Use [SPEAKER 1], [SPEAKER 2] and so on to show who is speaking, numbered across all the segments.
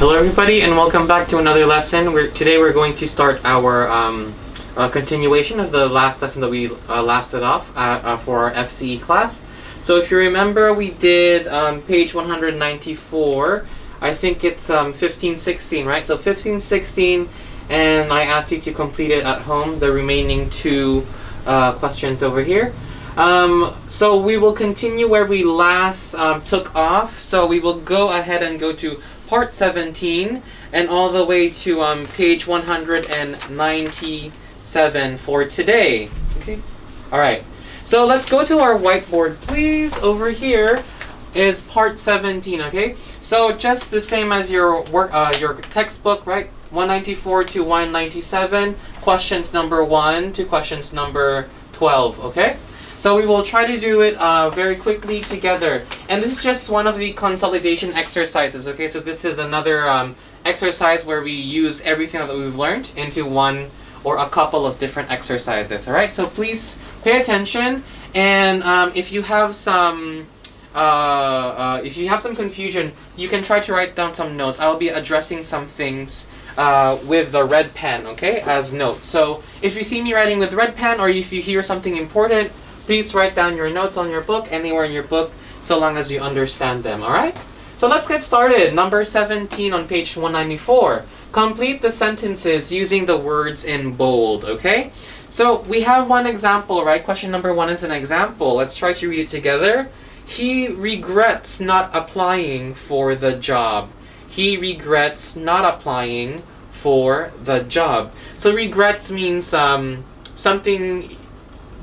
[SPEAKER 1] Hello everybody and welcome back to another lesson. Today we're going to start our continuation of the last lesson that we lasted off for our FCE class. So if you remember, we did page 194. I think it's 1516, right? So 1516, and I asked you to complete it at home, the remaining two questions over here. So we will continue where we last took off. So we will go ahead and go to part 17 and all the way to page 197 for today. Okay. All right. So let's go to our whiteboard, please. Over here is part 17. Okay. So just the same as your your textbook, right? 194 to 197. Questions number 1 to questions number 12. Okay. So we will try to do it very quickly together. And this is just one of the consolidation exercises, okay? So this is another exercise where we use everything that we've learned into one or a couple of different exercises, all right? So please pay attention. And if you have some confusion, you can try to write down some notes. I'll be addressing some things with the red pen, okay, as notes. So if you see me writing with red pen or if you hear something important, please write down your notes on your book, anywhere in your book, so long as you understand them, alright? So let's get started. Number 17 on page 194. Complete the sentences using the words in bold, okay? So we have one example, right? Question number 1 is an example. Let's try to read it together. He regrets not applying for the job. He regrets not applying for the job. So regrets means something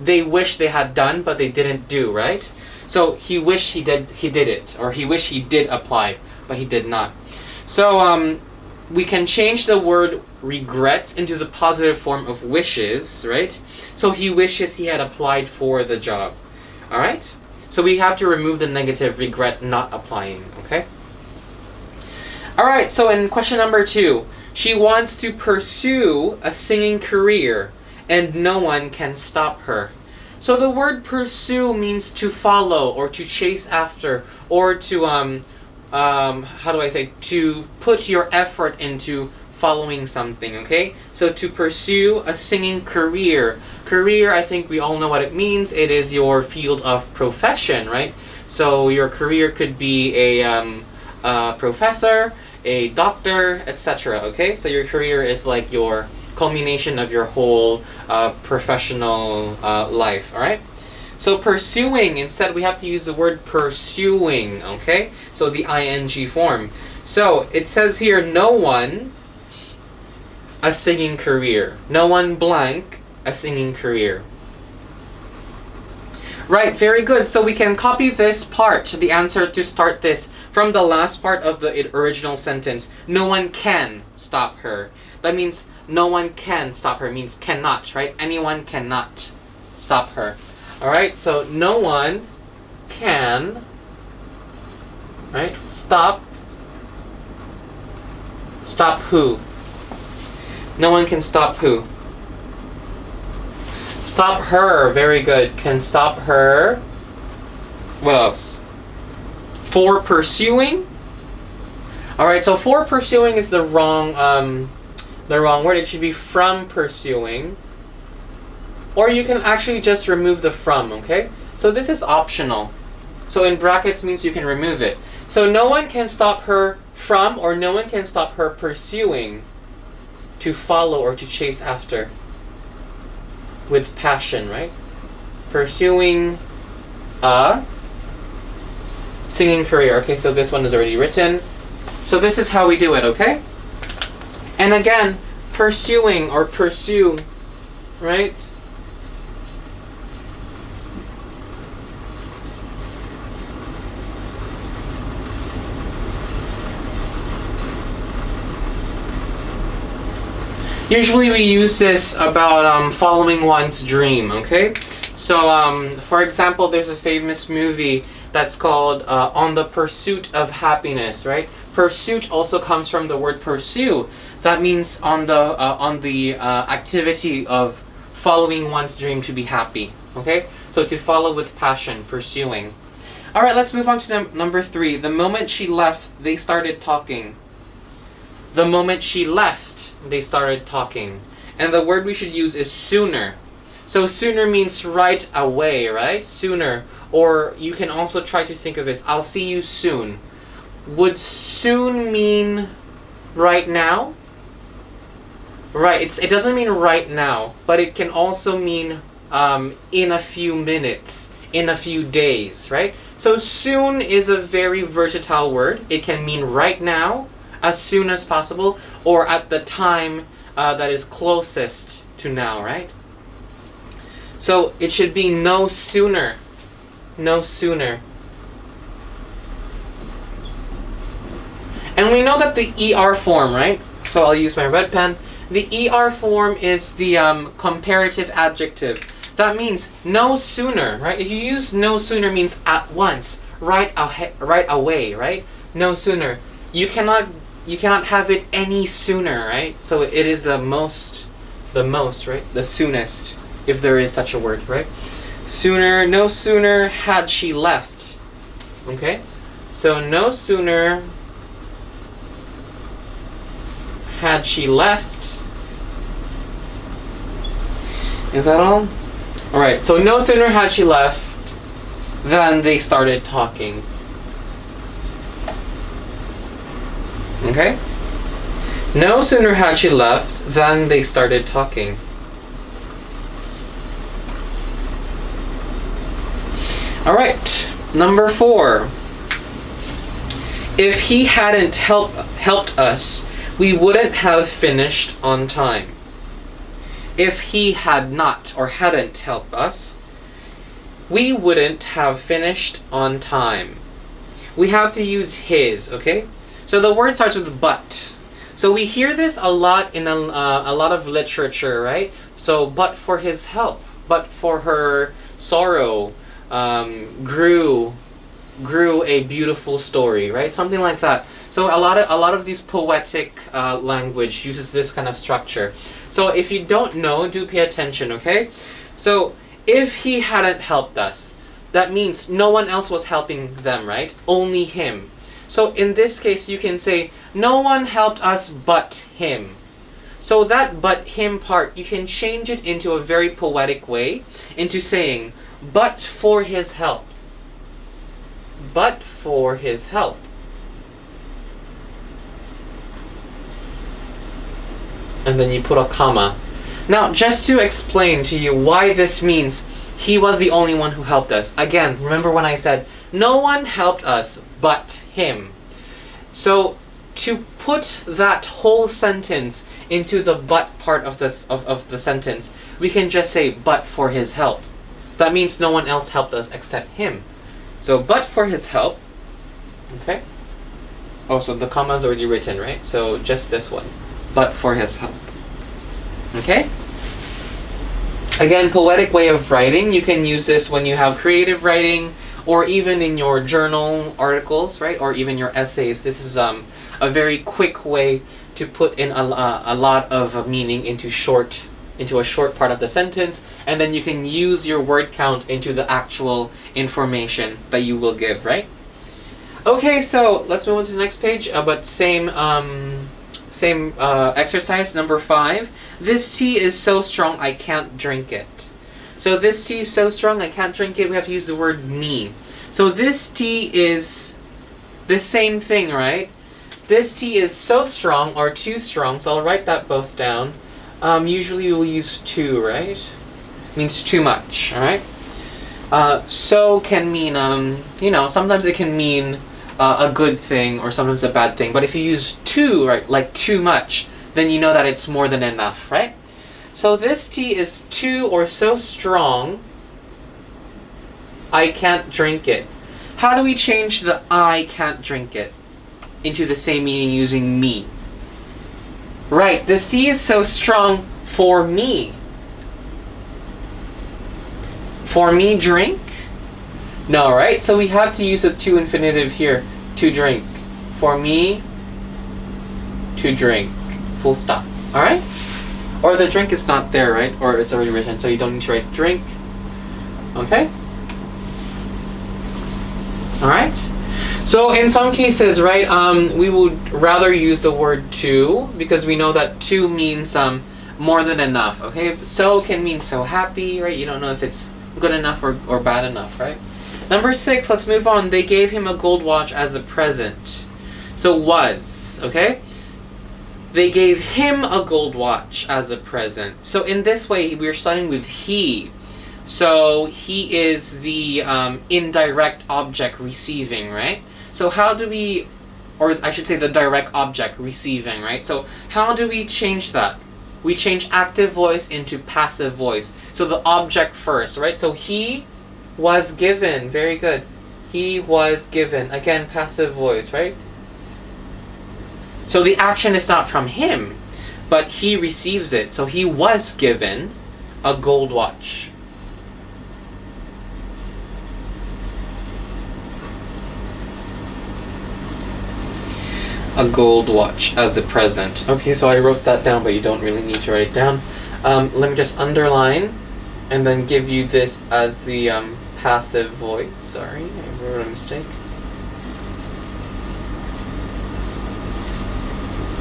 [SPEAKER 1] they wish they had done but they didn't do, right? So he wished he did it, or he wished he did apply but he did not. So we can change the word regrets into the positive form of wishes, right? So he wishes he had applied for the job. All right? So we have to remove the negative regret not applying, okay? All right, so in question number 2, she wants to pursue a singing career and no one can stop her. So the word pursue means to follow or to chase after or to to put your effort into following something, okay? So to pursue a singing career. Career, I think we all know what it means. It is your field of profession, right? So your career could be a professor, a doctor, etc., okay? So your career is like your culmination of your whole professional life, all right? So pursuing, instead we have to use the word pursuing, okay? So the ing form. So it says here, no one a singing career. No one blank a singing career. Right, very good. So we can copy this part, the answer to start this, from the last part of the original sentence. No one can stop her. That means no one can stop her, means cannot, right? Anyone cannot stop her. Alright, so no one can, right? Stop who? No one can stop who? Stop her, very good. Can stop her. What else? For pursuing. Alright, so for pursuing is the wrong word. It should be from pursuing. Or you can actually just remove the from, okay? So this is optional. So in brackets means you can remove it. So no one can stop her from, or no one can stop her pursuing, to follow or to chase after with passion, right? Pursuing a singing career. Okay, so this one is already written. So this is how we do it, okay? And again, pursuing or pursue, right? Usually we use this about following one's dream, okay? So, for example, there's a famous movie that's called On the Pursuit of Happiness, right? Pursuit also comes from the word pursue. That means on the activity of following one's dream to be happy, okay? So to follow with passion, pursuing. All right, let's move on to number 3. The moment she left, they started talking. The moment she left, they started talking. And the word we should use is sooner. So sooner means right away, right? Sooner. Or you can also try to think of this, I'll see you soon. Would soon mean right now? Right, it doesn't mean right now, but it can also mean in a few minutes, in a few days, right? So soon is a very versatile word. It can mean right now, as soon as possible, or at the time that is closest to now, right? So it should be no sooner. No sooner. And we know that the ER form, right? So I'll use my red pen. The ER form is the comparative adjective. That means no sooner, right? If you use no sooner means at once, right away, right? No sooner. You cannot have it any sooner, right? So it is the most, right? The soonest, if there is such a word, right? Sooner, no sooner had she left. Okay? So no sooner had she left. Is that all? Alright, so no sooner had she left than they started talking. Okay? No sooner had she left than they started talking. Alright, number 4. If he hadn't helped us, we wouldn't have finished on time. If he had not or hadn't helped us, we wouldn't have finished on time. We have to use his, okay? So the word starts with but. So we hear this a lot in a lot of literature, right? So, but for his help, but for her sorrow, grew a beautiful story, right? Something like that. So a lot of these poetic language uses this kind of structure. So if you don't know, do pay attention, okay? So if he hadn't helped us, that means no one else was helping them, right? Only him. So in this case, you can say, no one helped us but him. So that but him part, you can change it into a very poetic way, into saying, but for his help. But for his help. And then you put a comma. Now, just to explain to you why this means he was the only one who helped us. Again, remember when I said, no one helped us but him. So, to put that whole sentence into the but part of this of the sentence, we can just say, but for his help. That means no one else helped us except him. So, but for his help, okay? Oh, so the comma's already written, right? So, just this one. But for his help. Okay? Again, poetic way of writing. You can use this when you have creative writing, or even in your journal articles, right? Or even your essays. This is a very quick way to put in a lot of meaning into a short part of the sentence, and then you can use your word count into the actual information that you will give, right? Okay, so let's move on to the next page, but same exercise, number 5. This tea is so strong I can't drink it. So this tea is so strong I can't drink it, we have to use the word me. So this tea is the same thing, right? This tea is so strong or too strong, so I'll write that both down. Usually we'll use too, right? Means too much, alright? So can mean, sometimes it can mean a good thing or sometimes a bad thing. But if you use too, right, like too much, then you know that it's more than enough, right? So this tea is too or so strong, I can't drink it. How do we change the I can't drink it into the same meaning using me? Right, this tea is so strong for me. For me drink? No, right? So we have to use the to infinitive here. To drink. For me to drink. Full stop. Alright? Or the drink is not there, right? Or it's already written, so you don't need to write drink. Okay? Alright? So in some cases, right, we would rather use the word to, because we know that to means more than enough, okay? So can mean so happy, right? You don't know if it's good enough or bad enough, right? Number 6, let's move on. They gave him a gold watch as a present. So was, okay? They gave him a gold watch as a present. So in this way, we're starting with he. So he is the indirect object receiving, right? So how do we, or I should say the direct object receiving, right? So how do we change that? We change active voice into passive voice. So the object first, right? So he was given. Very good. He was given. Again, passive voice, right? So the action is not from him, but he receives it. So he was given a gold watch. A gold watch as a present. Okay, so I wrote that down, but you don't really need to write it down. Let me just underline and then give you this as the passive voice. Sorry, I wrote a mistake.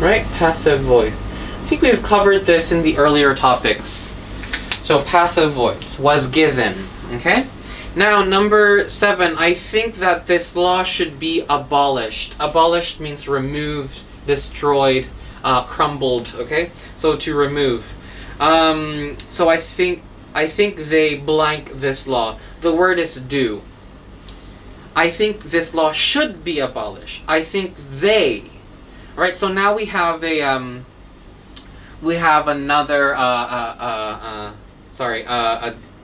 [SPEAKER 1] Right, passive voice. I think we've covered this in the earlier topics. So passive voice was given, okay? Now, number 7, I think that this law should be abolished. Abolished means removed, destroyed, crumbled, okay? So to remove. So I think they blank this law. The word is do. I think this law should be abolished. I think they. Right, so now we have a another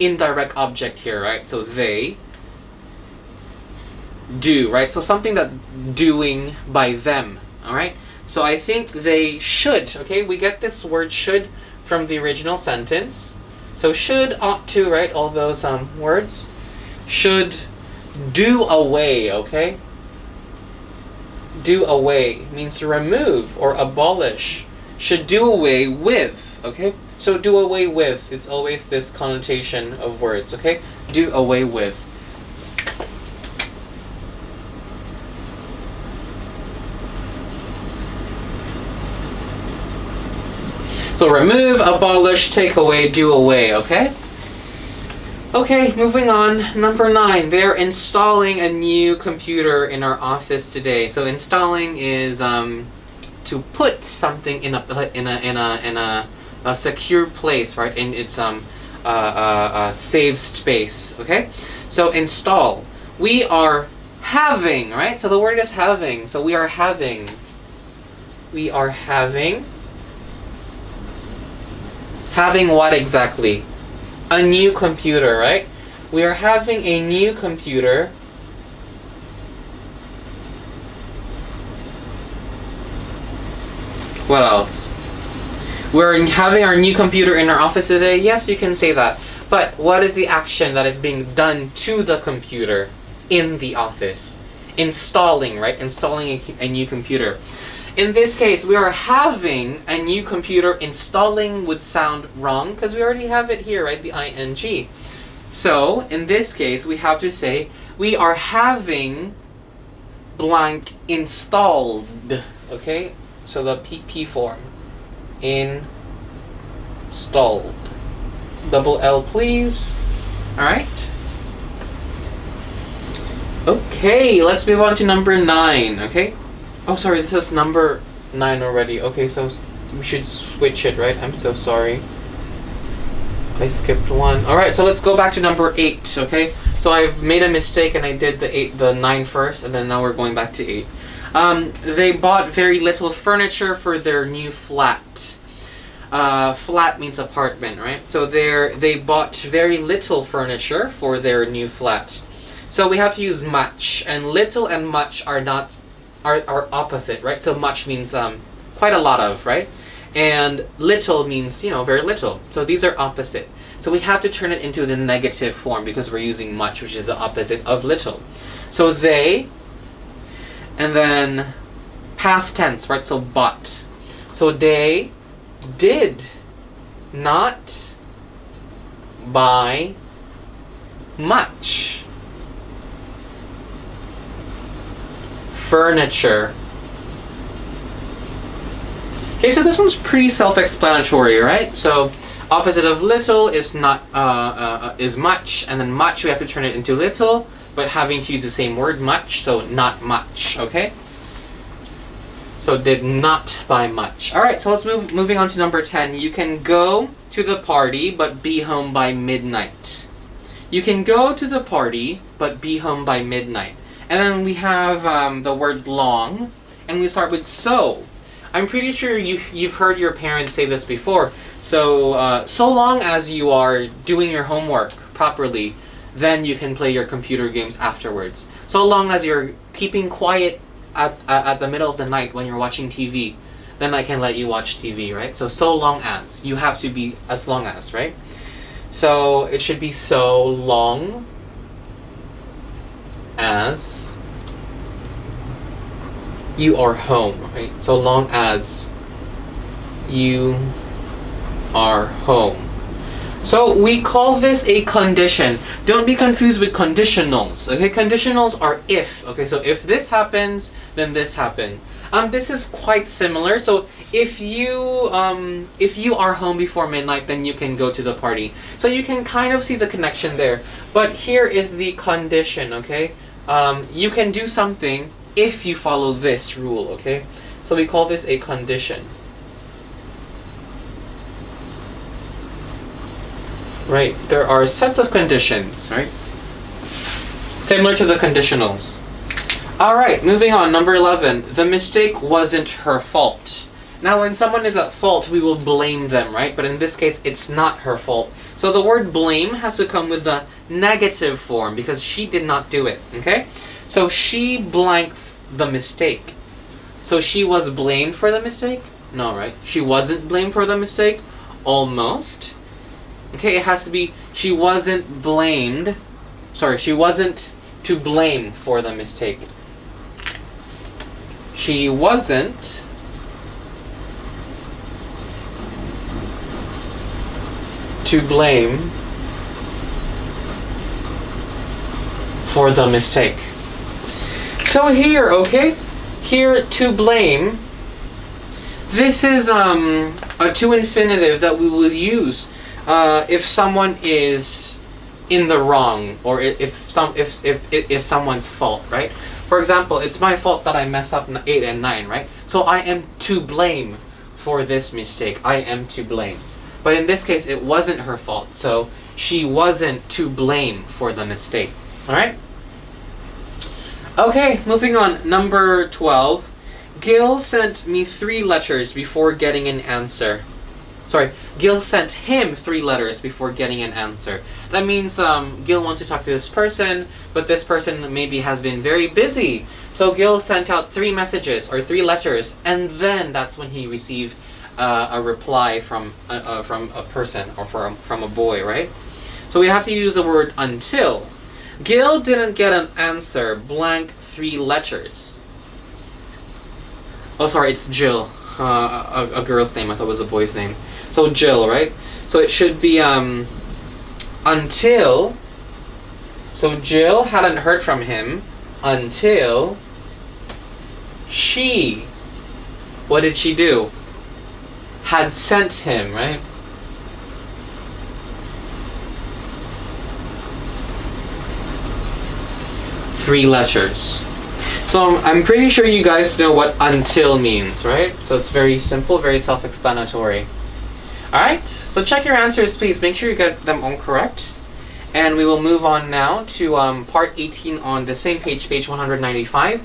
[SPEAKER 1] indirect object here, right? So they do, right? So something that doing by them, all right? So I think they should, okay? We get this word should from the original sentence. So should, ought to, right? All those words. Should do away, okay? Do away means to remove or abolish. Should do away with, okay? So do away with, it's always this connotation of words, okay? Do away with. So remove, abolish, take away, do away, okay? Okay, moving on. Number 9, they're installing a new computer in our office today. So installing is to put something in a secure place, right? In its safe space. Okay. So install. We are having, right? So the word is having. So we are having. We are having. Having what exactly? A new computer, right? We are having a new computer. What else? We're having our new computer in our office today. Yes, you can say that. But what is the action that is being done to the computer in the office? Installing, right? Installing a new computer. In this case, we are having a new computer. Installing would sound wrong because we already have it here, right? The ing. So, in this case, we have to say, we are having blank installed. Okay? So the PP form. Installed. Double L, please. Alright? Okay, let's move on to number 9, okay? Oh, sorry, this is number 9 already. Okay, so we should switch it, right? I'm so sorry. I skipped one. Alright, so let's go back to number 8, okay? So I've made a mistake and I did the 9 first, and then now we're going back to 8. They bought very little furniture for their new flat. Flat means apartment, right? So they bought very little furniture for their new flat. So we have to use much, and little and much are opposite, right? So much means quite a lot of, right? And little means, very little. So these are opposite. So we have to turn it into the negative form because we're using much, which is the opposite of little. So they, and then past tense, right? So bought. So they did not buy much. furniture. Okay, so this one's pretty self-explanatory, right? So opposite of little is not is much, and then much we have to turn it into little, but having to use the same word, much, so not much, okay? So did not buy much. All right, so let's moving on to number 10. You can go to the party, but be home by midnight. You can go to the party, but be home by midnight. And then we have the word long, and we start with so. I'm pretty sure you've heard your parents say this before. So, so long as you are doing your homework properly, then you can play your computer games afterwards. So long as you're keeping quiet at the middle of the night when you're watching TV, then I can let you watch TV, right? So long as. You have to be as long as, right? So it should be so long as you are home, right? So long as you are home. So we call this a condition. Don't be confused with conditionals, okay? Conditionals are if, okay? So if this happens, then this happened. This is quite similar. So if you are home before midnight, then you can go to the party. So you can kind of see the connection there. But here is the condition, okay? You can do something if you follow this rule, okay? So we call this a condition. Right, there are sets of conditions, right? Similar to the conditionals. Alright, moving on, number 11. The mistake wasn't her fault. Now when someone is at fault, we will blame them, right? But in this case, it's not her fault. So the word blame has to come with the negative form because she did not do it, okay? So she blanked the mistake. So she was blamed for the mistake? No, right? She wasn't blamed for the mistake? Almost. Okay, it has to be, she wasn't blamed. Sorry, she wasn't to blame for the mistake. She wasn't to blame for the mistake. So here, okay? Here, to blame. This is a to infinitive that we will use if someone is in the wrong, or if it is someone's fault, right? For example, it's my fault that I messed up 8 and 9, right? So I am to blame for this mistake. I am to blame. But in this case, it wasn't her fault, so she wasn't to blame for the mistake. All right? Okay, moving on. Number 12. Gil sent me 3 letters before getting an answer. Sorry, Gil sent him 3 letters before getting an answer. That means Gil wants to talk to this person, but this person maybe has been very busy. So Gil sent out 3 messages or 3 letters, and then that's when he received a reply from a person or from a boy, right? So we have to use the word until. Gil didn't get an answer, blank 3 letters. Oh, sorry, it's Jill. A girl's name. I thought it was a boy's name. So Jill, right? So it should be until. So Jill hadn't heard from him until she. What did she do? Had sent him, right? Three letters. So I'm pretty sure you guys know what until means, right? So it's very simple, very self-explanatory. Alright, so check your answers, please. Make sure you get them all correct. And we will move on now to part 18 on the same page, page 195.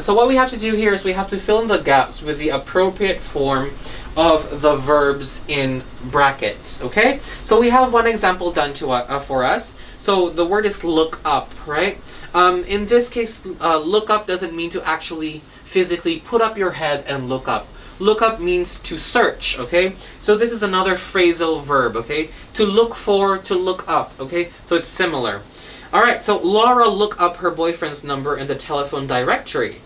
[SPEAKER 1] So what we have to do here is we have to fill in the gaps with the appropriate form of the verbs in brackets, okay? So we have one example done for us. So the word is look up, right? In this case, look up doesn't mean to actually physically put up your head and look up. Look up means to search, okay? So this is another phrasal verb, okay? To look for, to look up, okay? So it's similar. Alright, so Laura looked up her boyfriend's number in the telephone directory.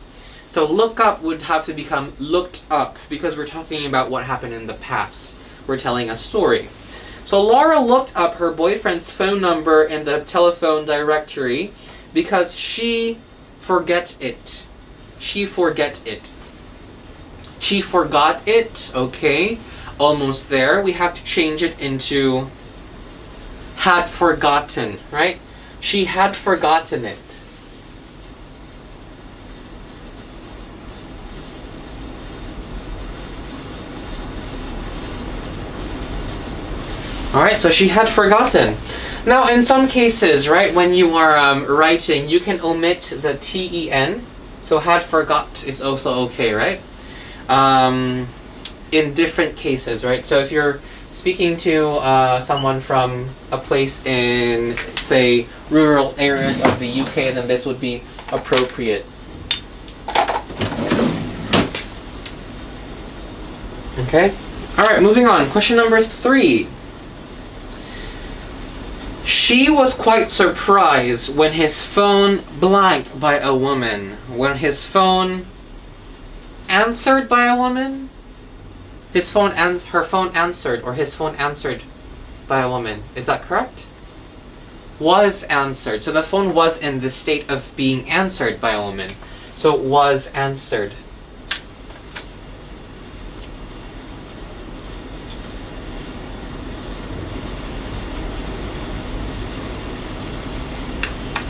[SPEAKER 1] So look up would have to become looked up because we're talking about what happened in the past. We're telling a story. So Laura looked up her boyfriend's phone number in the telephone directory because she forget it. She forget it. She forgot it. Okay. Almost there. We have to change it into had forgotten, right? She had forgotten it. Alright, so she had forgotten. Now, in some cases, right, when you are writing, you can omit the ten. So had forgot is also okay, right? In different cases, right? So if you're speaking to someone from a place in, say, rural areas of the UK, then this would be appropriate. Okay? Alright, moving on. Question number 3. She was quite surprised when his phone blanked by a woman. When his phone answered by a woman? Her phone answered, or his phone answered by a woman. Is that correct? Was answered. So the phone was in the state of being answered by a woman. So was answered.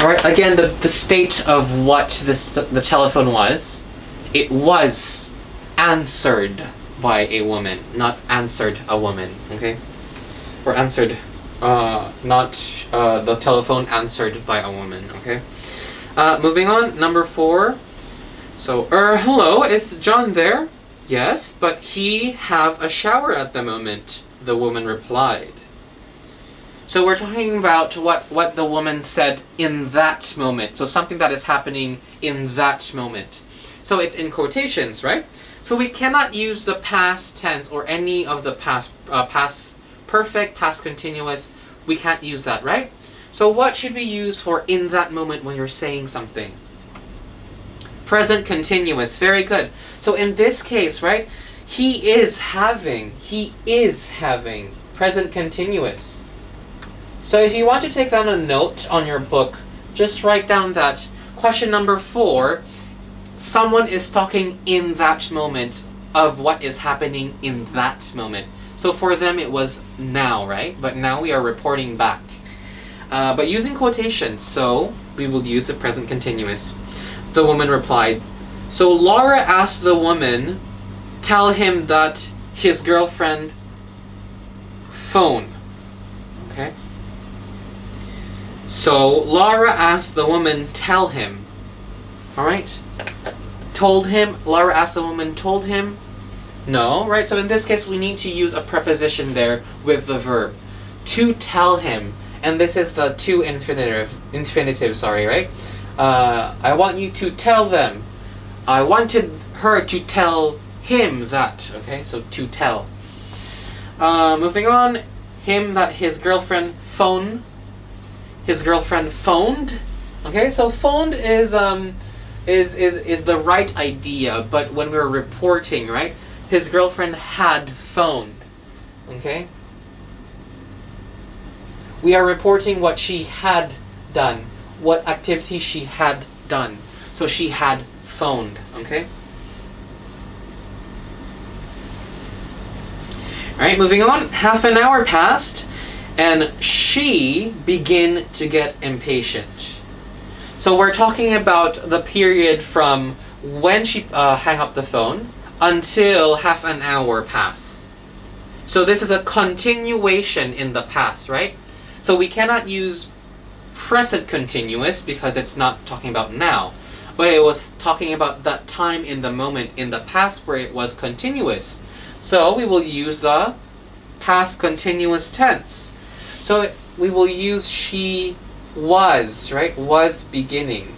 [SPEAKER 1] Alright, again, the state of what the telephone was, it was answered by a woman, not answered a woman, okay? Or answered, not the telephone answered by a woman, okay? Moving on, number 4. So, hello, is John there? Yes, but he have a shower at the moment, the woman replied. So we're talking about what the woman said in that moment. So something that is happening in that moment. So it's in quotations, right? So we cannot use the past tense or any of the past perfect, past continuous. We can't use that, right? So what should we use for in that moment when you're saying something? Present continuous. Very good. So in this case, right? He is having. Present continuous. So if you want to take down a note on your book, just write down that question number 4, someone is talking in that moment of what is happening in that moment. So for them it was now, right? But now we are reporting back. But using quotations, so we will use the present continuous. The woman replied. So Laura asked the woman, tell him that his girlfriend phoned. Okay? So Laura asked the woman, tell him. Alright? Told him. Laura asked the woman, told him. No, right? So in this case, we need to use a preposition there with the verb. To tell him. And this is the to infinitive, sorry, right? I want you to tell them. I wanted her to tell him that. Okay, so to tell. Moving on. Him that his girlfriend phoned. His girlfriend phoned. Okay, so phoned is the right idea, but when we're reporting, right? His girlfriend had phoned. Okay? We are reporting what she had done, what activity she had done. So she had phoned, okay? Alright, moving on. Half an hour passed, and she began to get impatient. So we're talking about the period from when she hung up the phone until half an hour passed. So this is a continuation in the past, right? So we cannot use present continuous because it's not talking about now. But it was talking about that time in the moment in the past where it was continuous. So we will use the past continuous tense. So we will use she was, right? Was beginning.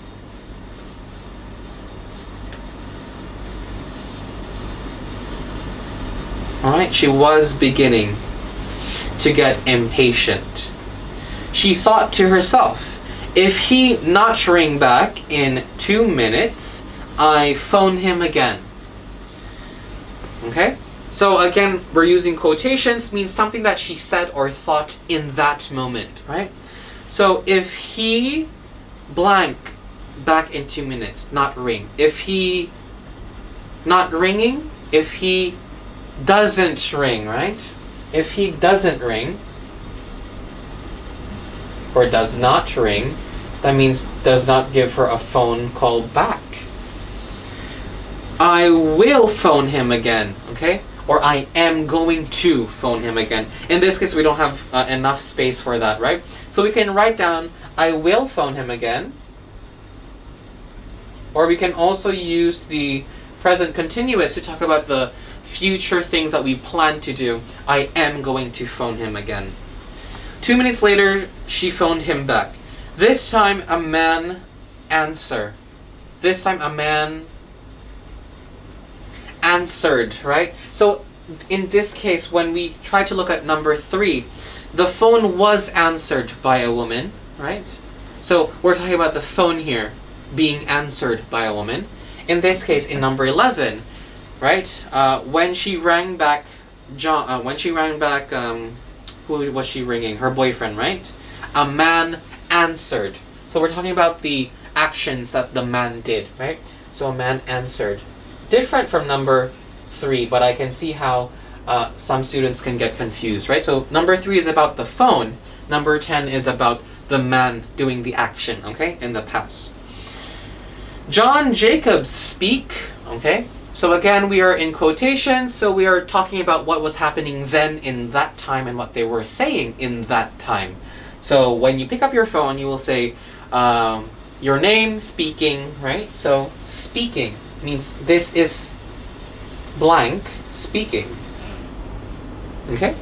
[SPEAKER 1] Alright, she was beginning to get impatient. She thought to herself, if he not ring back in 2 minutes, I phone him again. Okay? So again, we're using quotations, means something that she said or thought in that moment, right? So if he blank back in 2 minutes, not ring. If he not ringing, if he doesn't ring, right? If he doesn't ring or does not ring, that means does not give her a phone call back. I will phone him again, okay? Or I am going to phone him again. In this case, we don't have enough space for that, right? So we can write down, I will phone him again. Or we can also use the present continuous to talk about the future things that we plan to do. I am going to phone him again. 2 minutes later, she phoned him back. This time, a man answered. This time, a man answered, right? So in this case, when we try to look at number 3, the phone was answered by a woman, right? So we're talking about the phone here being answered by a woman. In this case, in number 11, right? When she rang back, who was she ringing? Her boyfriend, right? A man answered. So we're talking about the actions that the man did, right? So a man answered. Different from number 3, but I can see how some students can get confused, right? So number 3 is about the phone. Number 10 is about the man doing the action, okay, in the past. John Jacobs speak, okay? So again, we are in quotations, so we are talking about what was happening then in that time and what they were saying in that time. So when you pick up your phone, you will say your name, speaking, right? So speaking means this is blank speaking. Okay?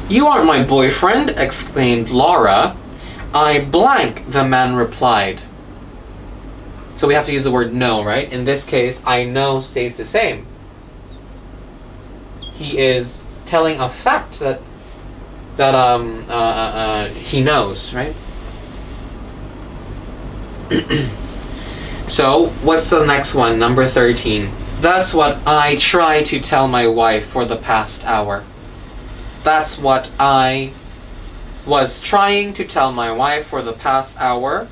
[SPEAKER 1] You aren't my boyfriend, exclaimed Laura. I blank, the man replied. So we have to use the word no, right? In this case, I know stays the same. He is telling a fact that he knows, right? So, what's the next one? Number 13. That's what I try to tell my wife for the past hour. That's what I was trying to tell my wife for the past hour,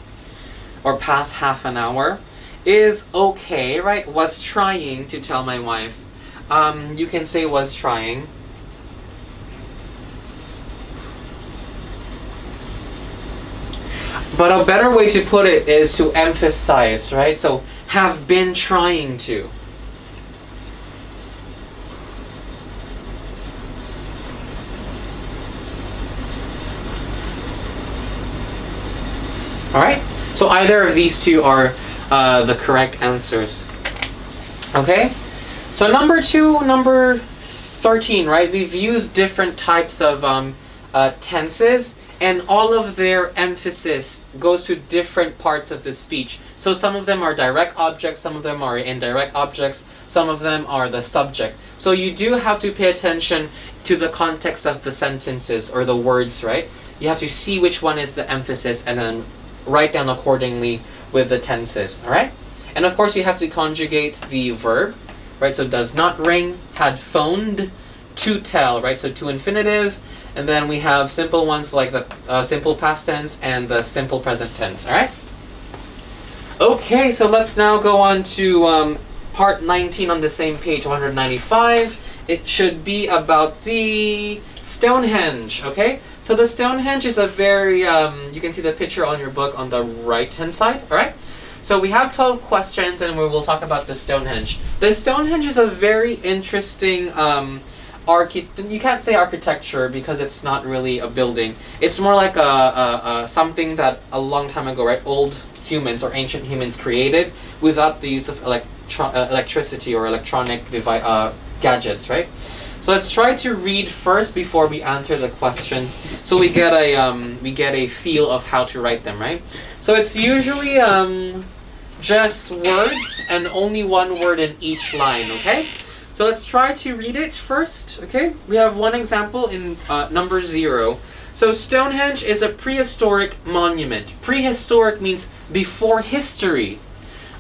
[SPEAKER 1] or past half an hour, is okay, right? Was trying to tell my wife. You can say was trying. But a better way to put it is to emphasize, right? So, have been trying to. Alright? So either of these two are the correct answers. Okay? So number 13, right? We've used different types of tenses, and all of their emphasis goes to different parts of the speech. So some of them are direct objects, some of them are indirect objects, some of them are the subject. So you do have to pay attention to the context of the sentences or the words, right? You have to see which one is the emphasis and then write down accordingly with the tenses, alright? And of course you have to conjugate the verb, right? So does not ring, had phoned, to tell, right? So to infinitive, and then we have simple ones like the simple past tense and the simple present tense, alright? Okay, so let's now go on to part 19 on the same page, 195. It should be about the Stonehenge, okay? So the Stonehenge is a very, you can see the picture on your book on the right-hand side, alright? So we have 12 questions and we will talk about the Stonehenge. The Stonehenge is a very interesting, you can't say architecture because it's not really a building. It's more like something that a long time ago, right, old humans or ancient humans created without the use of electricity or electronic gadgets, right? So let's try to read first before we answer the questions, so we get a feel of how to write them, right? So it's usually just words and only one word in each line, okay? So let's try to read it first, okay? We have one example in number 0. So Stonehenge is a prehistoric monument. Prehistoric means before history.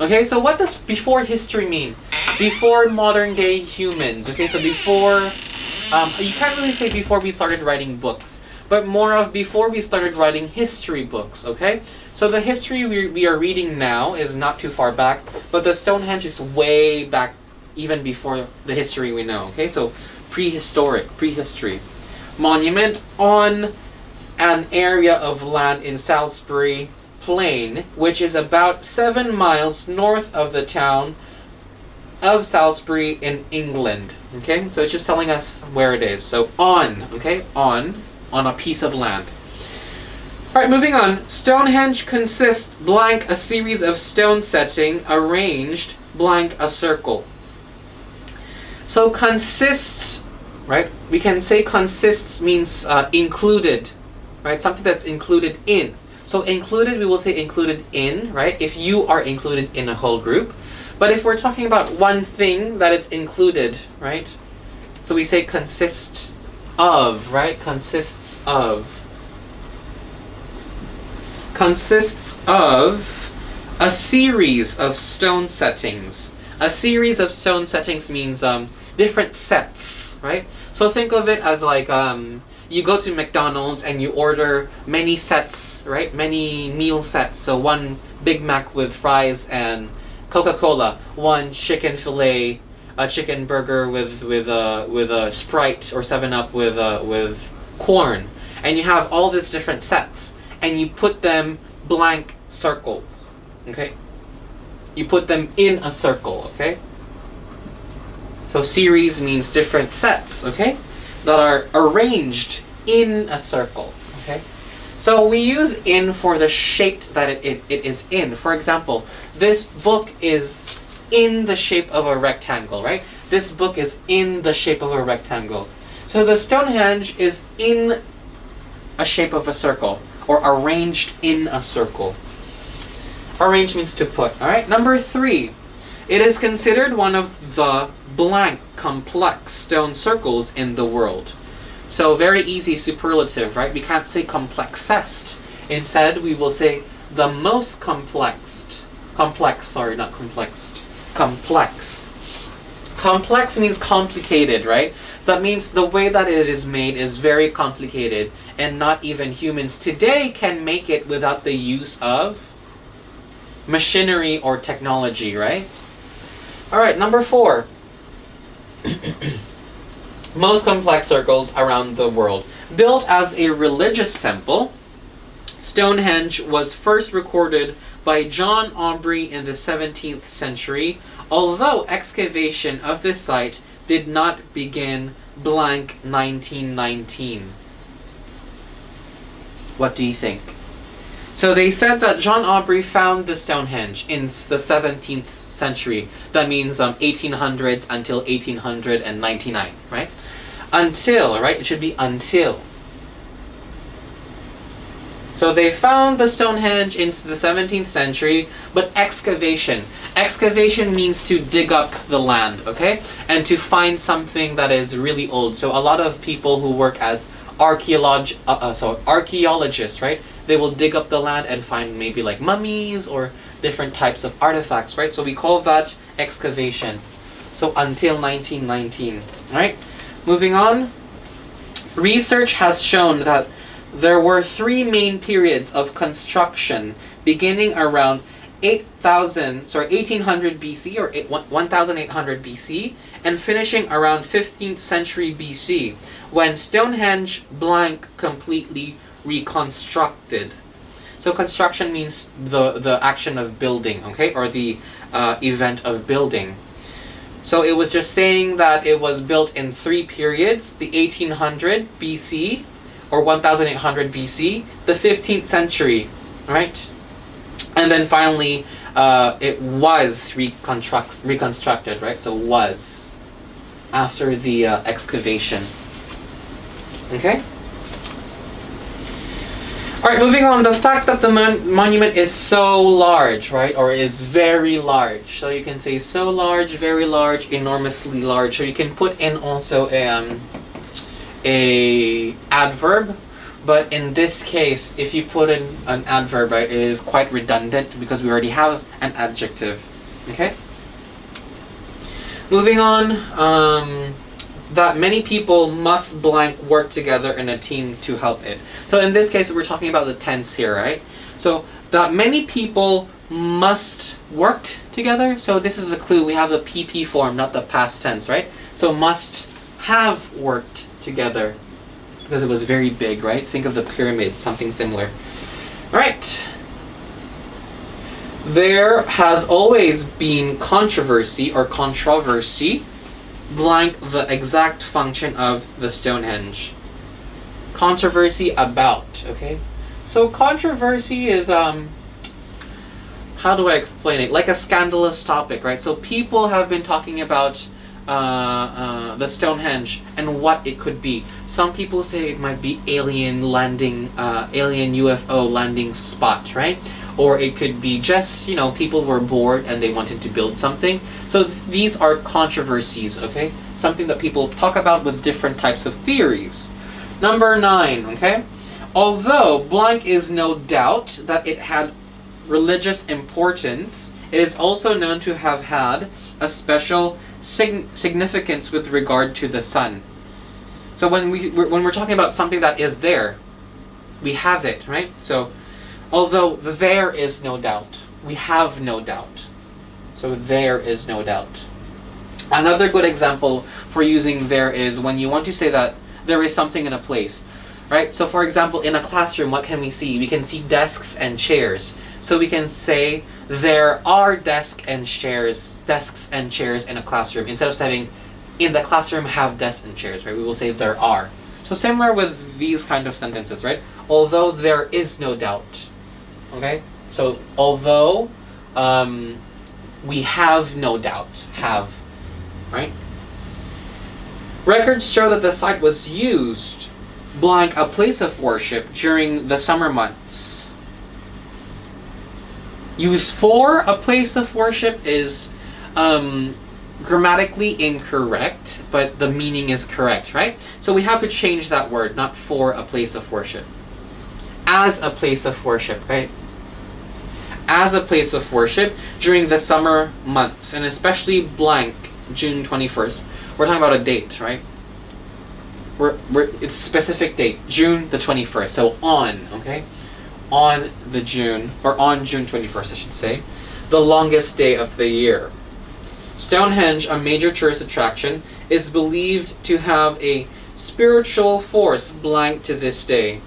[SPEAKER 1] Okay, so what does before history mean? Before modern day humans. Okay, so before, you can't really say before we started writing books, but more of before we started writing history books, okay? So the history we are reading now is not too far back, but the Stonehenge is way back, even before the history we know, okay? So prehistory. Monument on an area of land in Salisbury Plain, which is about 7 miles north of the town of Salisbury in England. Okay, so it's just telling us where it is. So on a piece of land. Alright, moving on. Stonehenge consists blank a series of stone setting arranged blank a circle. So consists, right? We can say consists means included, right? Something that's included in. So included, we will say included in, right? If you are included in a whole group. But if we're talking about one thing that is included, right? So we say consists of, right? Consists of a series of stone settings. A series of stone settings means different sets, right? So think of it as like you go to McDonald's and you order many sets, right? Many meal sets. So one Big Mac with fries and Coca-Cola, one chicken fillet, a chicken burger with a Sprite or 7-Up with corn, and you have all these different sets, and you put them blank circles, okay? You put them in a circle, okay? So series means different sets, okay, that are arranged in a circle, okay? So we use in for the shape that it is in. For example, this book is in the shape of a rectangle, right? This book is in the shape of a rectangle. So the Stonehenge is in a shape of a circle, or arranged in a circle. Arranged means to put, all right? Number 3, it is considered one of the blank complex stone circles in the world. So very easy superlative, right? We can't say complexest. Instead, we will say the most complex. Complex means complicated, right? That means the way that it is made is very complicated, and not even humans today can make it without the use of machinery or technology, right? All right, number 4. Most complex circles around the world. Built as a religious temple, Stonehenge was first recorded by John Aubrey in the 17th century, although excavation of this site did not begin blank 1919. What do you think? So they said that John Aubrey found the Stonehenge in the 17th century. That means 1800s until 1899, right? Until, right? It should be until. So they found the Stonehenge in the 17th century, but excavation. Excavation means to dig up the land, okay? And to find something that is really old. So a lot of people who work as archaeologists, right? They will dig up the land and find maybe like mummies or different types of artifacts, right? So we call that excavation. So until 1919, right? Moving on. Research has shown that there were 3 main periods of construction beginning around 1800 BC or 1800 BC and finishing around 15th century BC when Stonehenge blank completely reconstructed. So construction means the action of building, okay, or the event of building. So it was just saying that it was built in 3 periods: the 1800 BC or 1800 BC, the 15th century, right? And then finally, it was reconstructed, right? So was after the excavation. Okay. All right, moving on. The fact that the monument is so large, right, or is very large. So you can say so large, very large, enormously large. So you can put in also a adverb, but in this case, if you put in an adverb, right, it is quite redundant because we already have an adjective. Okay. Moving on. that many people must blank work together in a team to help it. So in this case, we're talking about the tense here, right? So that many people must worked together. So this is a clue. We have the PP form, not the past tense, right? So must have worked together because it was very big, right? Think of the pyramid, something similar. All right. There has always been controversy or controversy blank the exact function of the Stonehenge. Controversy about, okay? So controversy is, how do I explain it? Like a scandalous topic, right? So people have been talking about the Stonehenge and what it could be. Some people say it might be alien UFO landing spot, right? Or it could be just, you know, people were bored and they wanted to build something. So these are controversies, okay? Something that people talk about with different types of theories. Number 9, okay? Although blank is no doubt that it had religious importance, it is also known to have had a special significance with regard to the sun. So when we're talking about something that is there, we have it, right? So although there is no doubt, we have no doubt. So there is no doubt. Another good example for using there is when you want to say that there is something in a place, right? So for example, in a classroom, what can we see? We can see desks and chairs. So we can say there are desks and chairs in a classroom instead of saying in the classroom have desks and chairs, right? We will say there are. So similar with these kind of sentences, right? Although there is no doubt. Okay? So although we have no doubt. Have. Right? Records show that the site was used blank a place of worship during the summer months. Use for a place of worship is grammatically incorrect, but the meaning is correct, right? So we have to change that word, not for a place of worship. As a place of worship, right? As a place of worship during the summer months, and especially blank June 21st. We're talking about a date, right? It's a specific date, June the 21st. So on, okay? On June 21st, I should say, the longest day of the year. Stonehenge, a major tourist attraction, is believed to have a spiritual force blank to this day.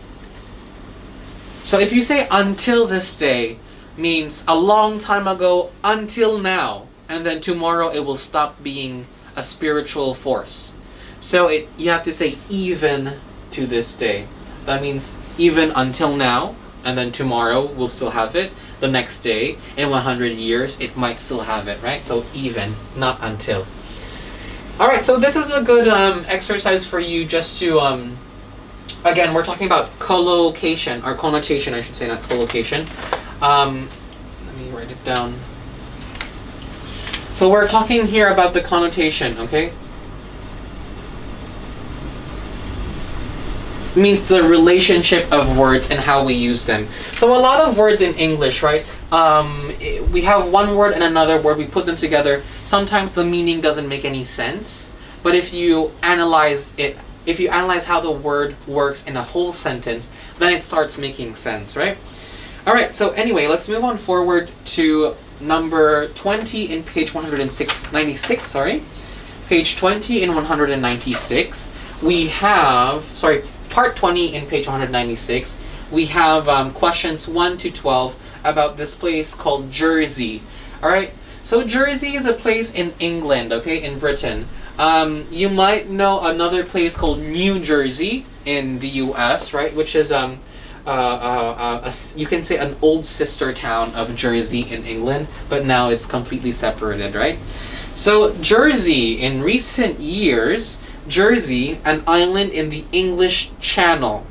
[SPEAKER 1] So if you say until this day, means a long time ago until now, and then tomorrow it will stop being a spiritual force. So you have to say even to this day. That means even until now, and then tomorrow we'll still have it. The next day, in 100 years, it might still have it, right? So even, not until. Alright, so this is a good exercise for you just to, again, we're talking about collocation, or connotation, I should say, not collocation. Let me write it down. So we're talking here about the connotation, okay? Means the relationship of words and how we use them. So a lot of words in English, right? We have one word and another word, we put them together. Sometimes the meaning doesn't make any sense, but if you analyze how the word works in a whole sentence, then it starts making sense, right? Alright, so anyway, let's move on forward to number 20 in page 96, sorry. Page 20 in 196. We have, part 20 in page 196, we have questions 1 to 12 about this place called Jersey. Alright, so Jersey is a place in England, okay, in Britain. You might know another place called New Jersey in the US, right, which is, you can say an old sister town of Jersey in England, but now it's completely separated, right? So Jersey, in recent years, Jersey, an island in the English Channel.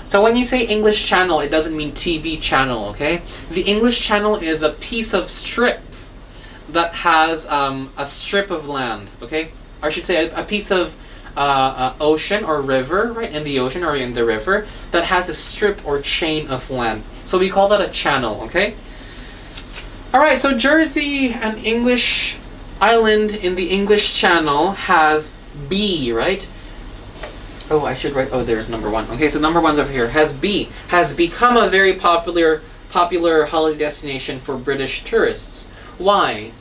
[SPEAKER 1] So when you say English Channel, it doesn't mean TV channel, okay? The English Channel is a piece of strip that has a strip of land, okay? Or I should say a piece of ocean or river, right? In the ocean or in the river that has a strip or chain of land. So we call that a channel, okay? Alright, so Jersey, an English island in the English Channel, has B, right? Oh, I should write. Oh, there's number 1. Okay, so number 1's over here. Has become a very popular holiday destination for British tourists. Why?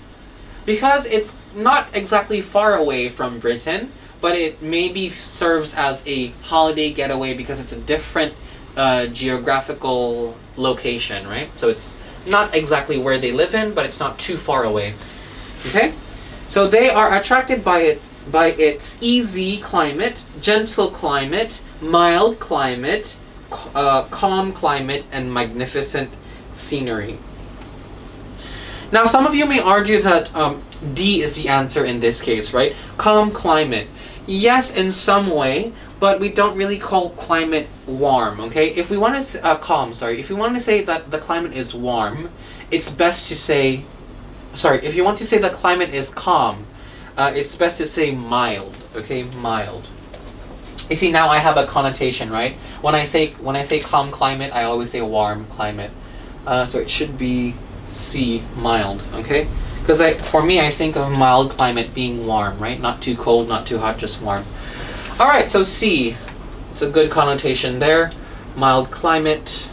[SPEAKER 1] Because it's not exactly far away from Britain, but it maybe serves as a holiday getaway because it's a different geographical location, right? So it's not exactly where they live in, but it's not too far away. Okay? So they are attracted by its easy climate, gentle climate, mild climate, calm climate, and magnificent scenery. Now, some of you may argue that D is the answer in this case, right? Calm climate. Yes, in some way, but we don't really call climate warm, okay? If we want to if you want to say that the climate is warm, it's best to say, if you want to say the climate is calm, it's best to say mild, okay? Mild. You see, now I have a connotation, right? When I say calm climate, I always say warm climate. So it should be C, mild, okay? Because for me, I think of mild climate being warm, right? Not too cold, not too hot, just warm. All right, so C, it's a good connotation there. Mild climate.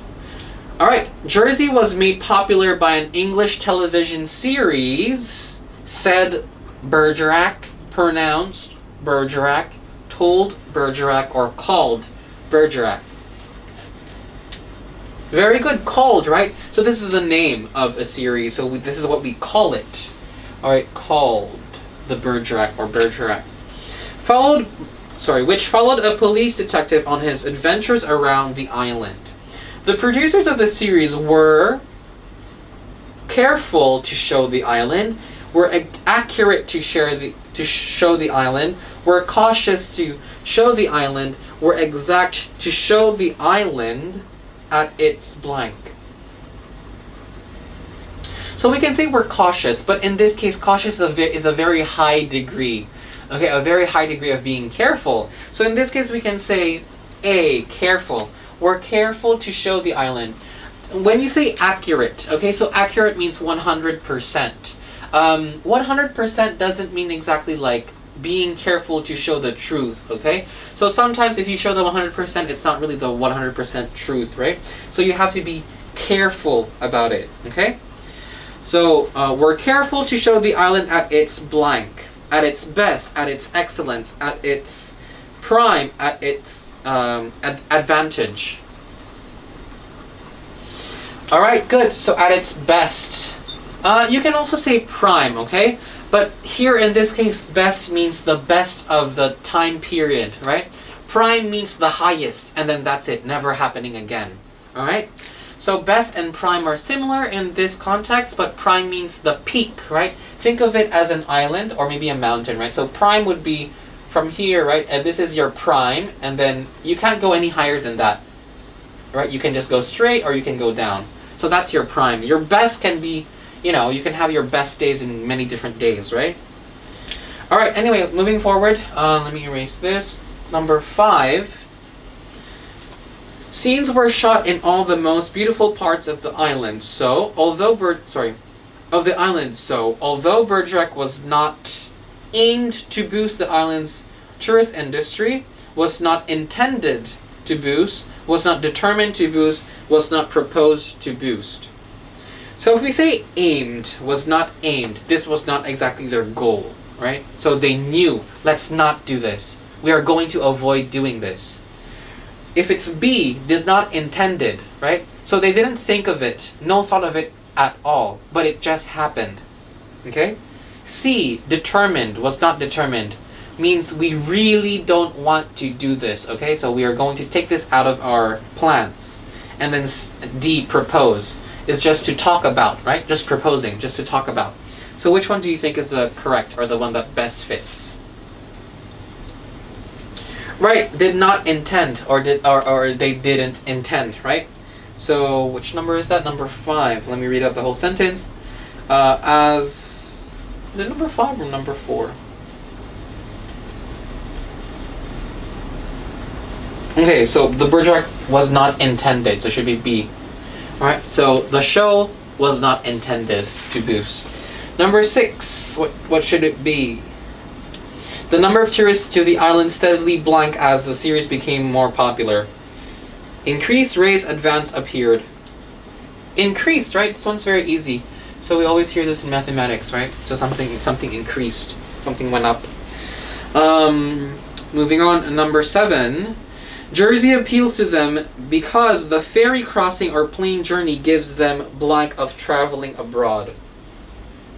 [SPEAKER 1] All right, Jersey was made popular by an English television series, said Bergerac, pronounced Bergerac, told Bergerac, or called Bergerac. Very good, called, right? So this is the name of a series, so this is what we call it. All right, called the Bergerac or Bergerac. Which followed a police detective on his adventures around the island. The producers of the series were careful to show the island, were accurate to show the island, were cautious to show the island, were exact to show the island at its blank. So we can say we're cautious, but in this case, cautious is a very high degree. Okay, a very high degree of being careful. So in this case, we can say A, careful. We're careful to show the island. When you say accurate, okay, so accurate means 100%. 100% doesn't mean exactly like being careful to show the truth, okay? So sometimes if you show the 100%, it's not really the 100% truth, right? So you have to be careful about it, okay? So we're careful to show the island at its blank, at its best, at its excellence, at its prime, at its advantage. All right, good. So at its best. You can also say prime, okay? But here in this case, best means the best of the time period, right? Prime means the highest, and then that's it, never happening again, all right? So best and prime are similar in this context, but prime means the peak, right? Think of it as an island or maybe a mountain, right? So prime would be from here, right? And this is your prime, and then you can't go any higher than that, right? You can just go straight or you can go down. So that's your prime. Your best can be, you know, you can have your best days in many different days, right? All right, anyway, moving forward, let me erase this. Number 5. Scenes were shot in all the most beautiful parts of the island. So, although Bergerac was not aimed to boost the island's tourist industry, was not intended to boost, was not determined to boost, was not proposed to boost. So if we say aimed, was not aimed, this was not exactly their goal, right? So they knew, let's not do this. We are going to avoid doing this. If it's B, did not intended, right? So they didn't think of it, no thought of it at all, but it just happened, okay? C, determined, was not determined, means we really don't want to do this, okay? So we are going to take this out of our plans. And then D, propose, is just to talk about, right? Just proposing, just to talk about. So which one do you think is the correct or the one that best fits? Right, did not intend or they didn't intend, right? So which number is that? Number 5. Let me read out the whole sentence. Is it number 5 or number 4? Okay, so the Bergerac was not intended, so it should be B. Alright, so the show was not intended to boost. Number 6, what should it be? The number of tourists to the island steadily blank as the series became more popular. Increased, raised, advanced, appeared. Increased, right? This one's very easy. So we always hear this in mathematics, right? So something increased, something went up. Moving on, number 7. Jersey appeals to them because the ferry crossing or plane journey gives them blank of traveling abroad.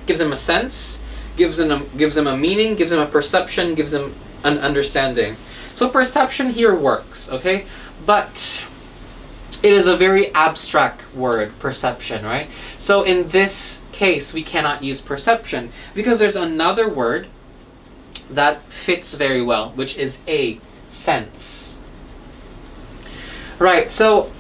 [SPEAKER 1] Gives them a sense, gives them a meaning, gives them a perception, gives them an understanding. So perception here works, okay? But it is a very abstract word, perception, right? So in this case, we cannot use perception because there's another word that fits very well, which is a sense. Right, so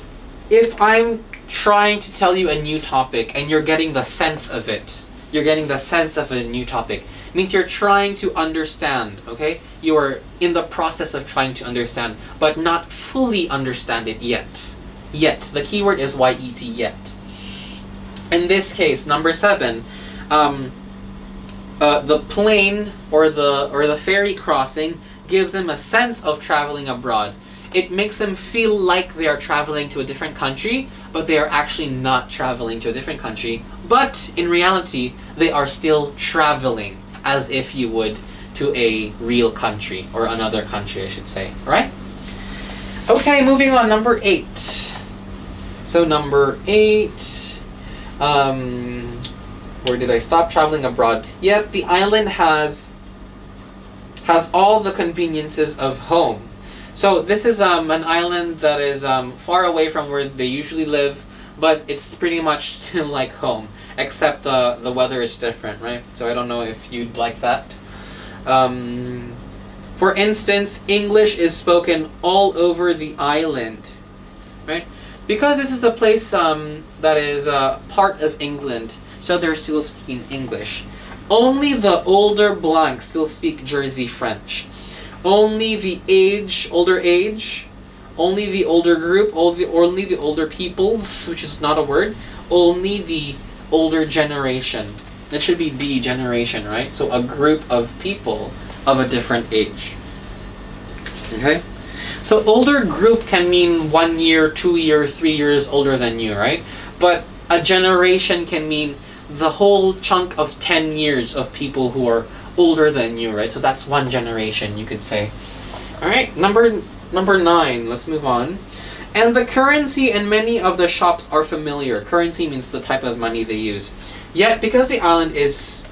[SPEAKER 1] if I'm trying to tell you a new topic and you're getting the sense of it, you're getting the sense of a new topic, it means you're trying to understand, okay? You're in the process of trying to understand, but not fully understand it yet. Yet. The keyword is yet, yet. In this case, number 7, the plane or the ferry crossing gives them a sense of traveling abroad. It makes them feel like they are traveling to a different country, but they are actually not traveling to a different country. But in reality, they are still traveling as if you would to a real country, or another country, I should say, right? Okay, moving on, number 8. So number 8, where did I stop? Traveling abroad. Yet the island has all the conveniences of home. So this is an island that is far away from where they usually live, but it's pretty much still like home, except the weather is different, right? So I don't know if you'd like that. For instance, English is spoken all over the island, right? Because this is the place that is part of England, so they're still speaking English. Only the older blanks still speak Jersey French. Only the older age, only the older group, only the older peoples, which is not a word, only the older generation. It should be the generation, right? So a group of people of a different age. Okay? So older group can mean 1 year, 2 year, 3 years older than you, right? But a generation can mean the whole chunk of 10 years of people who are older than you, right? So that's one generation, you could say. All right, number 9. Let's move on. And the currency in many of the shops are familiar. Currency means the type of money they use. Yet because the island is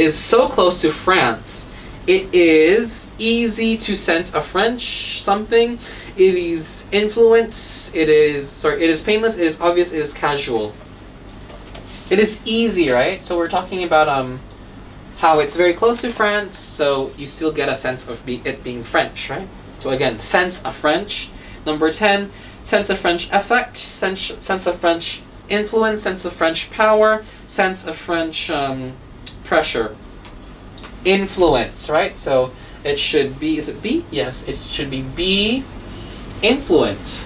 [SPEAKER 1] so close to France, it is easy to sense a French something. It is influence. It is painless. It is obvious. It is casual. It is easy, right? So we're talking about how it's very close to France, so you still get a sense of it being French, right? So again, sense of French. Number 10, sense of French effect, sense of French influence, sense of French power, sense of French pressure. Influence, right? So it should be, is it B? Yes, it should be B, influence.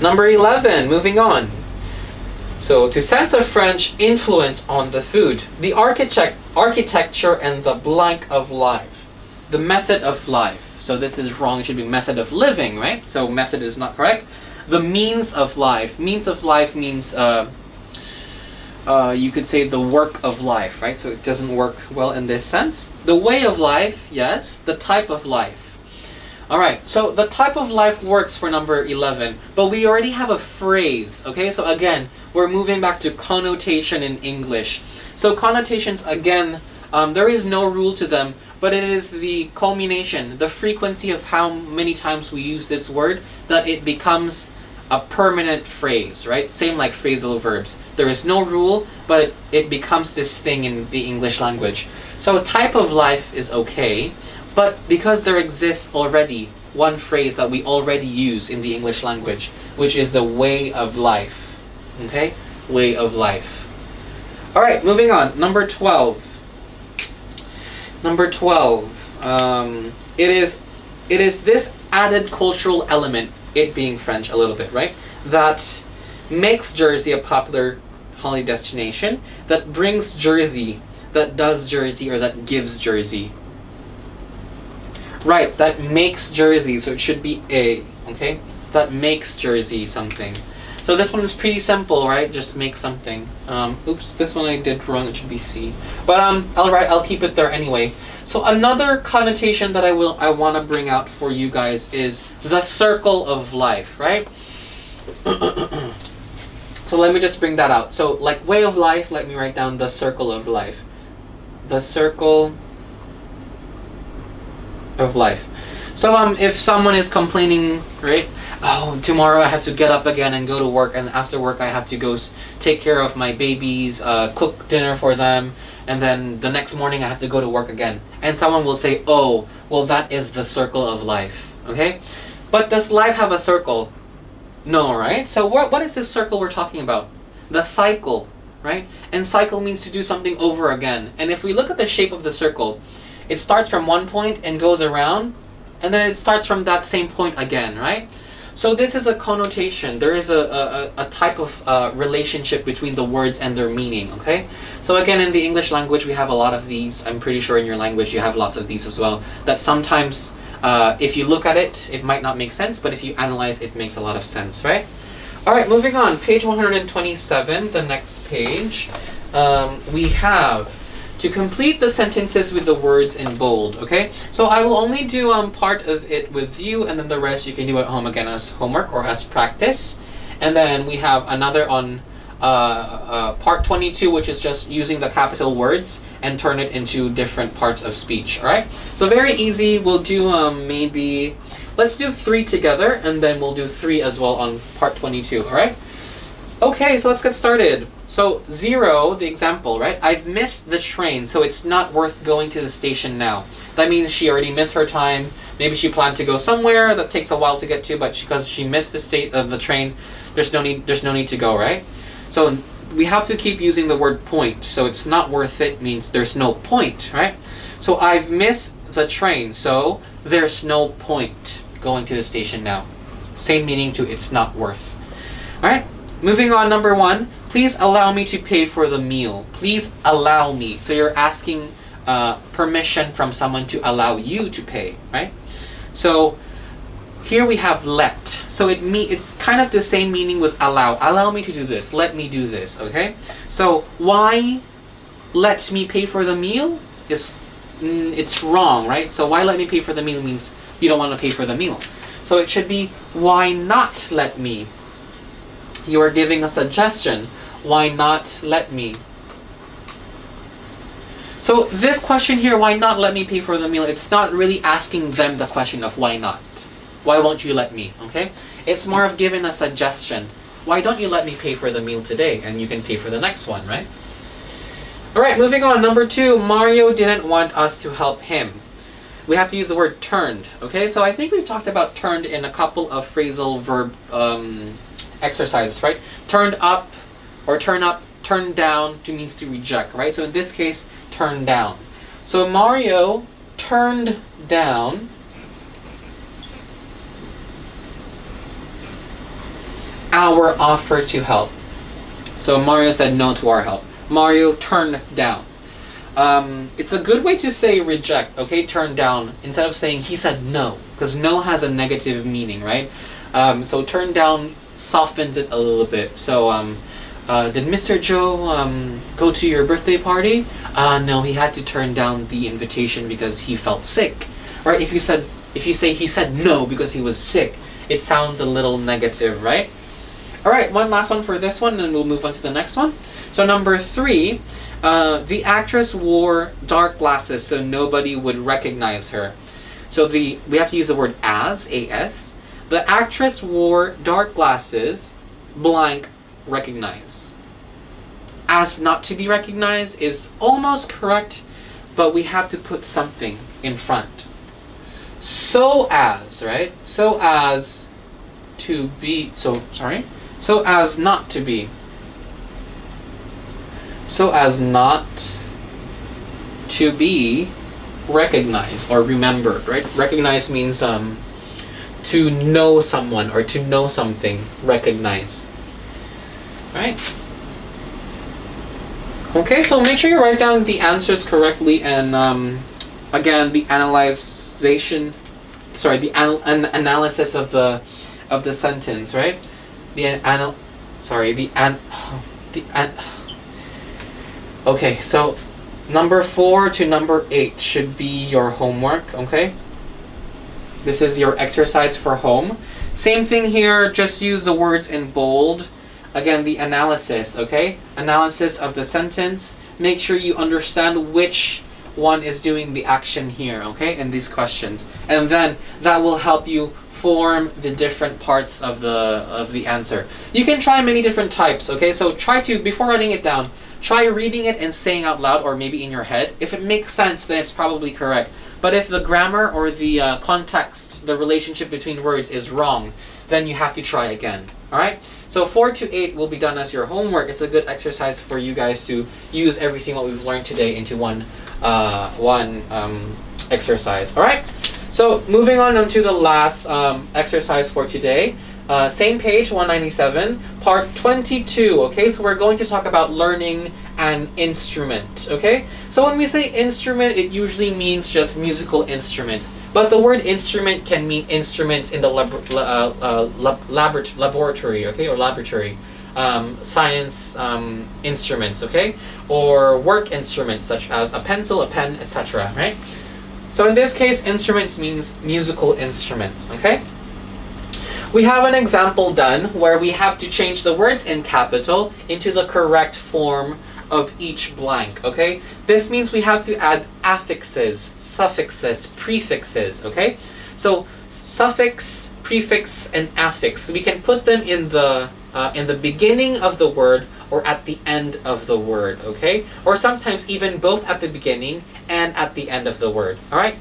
[SPEAKER 1] Number 11, moving on. So, to sense of French influence on the food, the architecture and the blank of life, the method of life. So this is wrong, it should be method of living, right? So method is not correct. The means of life. Means of life means, you could say the work of life, right? So it doesn't work well in this sense. The way of life, yes. The type of life. Alright, so the type of life works for number 11, but we already have a phrase, okay? So again, we're moving back to connotation in English. So connotations, again, there is no rule to them, but it is the culmination, the frequency of how many times we use this word that it becomes a permanent phrase, right? Same like phrasal verbs. There is no rule, but it becomes this thing in the English language. So type of life is okay, but because there exists already one phrase that we already use in the English language, which is the way of life. Okay? Way of life. Alright, moving on. Number 12. Number 12. It is this added cultural element, it being French a little bit, right? That makes Jersey a popular holiday destination that brings Jersey, that does Jersey, or that gives Jersey? Right, that makes Jersey, so it should be A, okay? That makes Jersey something. So this one is pretty simple, right? Just make something. Oops, this one I did wrong, it should be C. But I'll keep it there anyway. So another connotation that I want to bring out for you guys is the circle of life, right? So let me just bring that out. So like way of life, let me write down the circle of life. The circle of life. So if someone is complaining, right? Oh, tomorrow I have to get up again and go to work, and after work I have to go take care of my babies, cook dinner for them, and then the next morning I have to go to work again. And someone will say, oh, well, that is the circle of life, okay? But does life have a circle? No, right? So what is this circle we're talking about? The cycle, right? And cycle means to do something over again. And if we look at the shape of the circle, it starts from one point and goes around, and then it starts from that same point again, right? So this is a connotation. There is a type of relationship between the words and their meaning, okay? So again, in the English language, we have a lot of these. I'm pretty sure in your language you have lots of these as well. That sometimes, if you look at it, it might not make sense, but if you analyze, it makes a lot of sense, right? All right, moving on. Page 127, the next page. We have to complete the sentences with the words in bold, okay? So I will only do part of it with you, and then the rest you can do at home again as homework or as practice. And then we have another on part 22, which is just using the capital words and turn it into different parts of speech, all right? So very easy. We'll do maybe, let's do 3 together, and then we'll do 3 as well on part 22, all right? Okay, so let's get started. So 0, the example, right? I've missed the train, so it's not worth going to the station now. That means she already missed her time. Maybe she planned to go somewhere that takes a while to get to, but because she missed the train, there's no need to go, right? So we have to keep using the word point. So it's not worth it means there's no point, right? So I've missed the train, so there's no point going to the station now. Same meaning to it's not worth. All right? Moving on, number 1, please allow me to pay for the meal. Please allow me. So you're asking permission from someone to allow you to pay, right? So here we have let. So it's kind of the same meaning with allow. Allow me to do this. Let me do this, okay? So why let me pay for the meal is it's wrong, right? So why let me pay for the meal means you don't want to pay for the meal. So it should be why not let me. You are giving a suggestion. Why not let me? So this question here, why not let me pay for the meal, it's not really asking them the question of why not. Why won't you let me, okay? It's more of giving a suggestion. Why don't you let me pay for the meal today? And you can pay for the next one, right? All right, moving on. Number 2, Mario didn't want us to help him. We have to use the word turned, okay? So I think we've talked about turned in a couple of phrasal verb exercises, right? Turned up or turn up, turn down to means to reject, right? So in this case, turn down. So Mario turned down our offer to help. So Mario said no to our help. Mario turned down. It's a good way to say reject, okay? Turn down, instead of saying he said no, because no has a negative meaning, right? So turn down softens it a little bit. So did Mr. Joe go to your birthday party? No, he had to turn down the invitation because he felt sick. Right? If you say he said no because he was sick, it sounds a little negative, right? All right, one last one for this one, and we'll move on to the next one. So number 3, the actress wore dark glasses so nobody would recognize her. So we have to use the word as, A-S. The actress wore dark glasses, blank, recognize. As not to be recognized is almost correct, but we have to put something in front. So as, right? So as to be, so as not to be. So as not to be recognized or remembered, right? Recognize means to know someone or to know something. Recognize. Right? Okay, so make sure you write down the answers correctly, and again, the analysis of the sentence, right? Okay, so number 4 to number 8 should be your homework, okay? This is your exercise for home. Same thing here, just use the words in bold. Again, the analysis, okay? Analysis of the sentence. Make sure you understand which one is doing the action here, okay? In these questions. And then that will help you form the different parts of the answer. You can try many different types, okay? So try to, before writing it down, try reading it and saying out loud or maybe in your head. If it makes sense, then it's probably correct. But if the grammar or the context, the relationship between words is wrong, then you have to try again. All right? So 4 to 8 will be done as your homework. It's a good exercise for you guys to use everything what we've learned today into one exercise. All right? So moving on to the last exercise for today. Same page, 197, part 22, okay? So we're going to talk about learning an instrument, okay? So when we say instrument, it usually means just musical instrument. But the word instrument can mean instruments in the laboratory, okay? Or laboratory. Science instruments, okay? Or work instruments such as a pencil, a pen, etc., right? So in this case, instruments means musical instruments, okay? We have an example done where we have to change the words in capital into the correct form of each blank, okay? This means we have to add affixes, suffixes, prefixes, okay? So suffix, prefix, and affix, we can put them in the beginning of the word or at the end of the word, okay? Or sometimes even both at the beginning and at the end of the word, all right?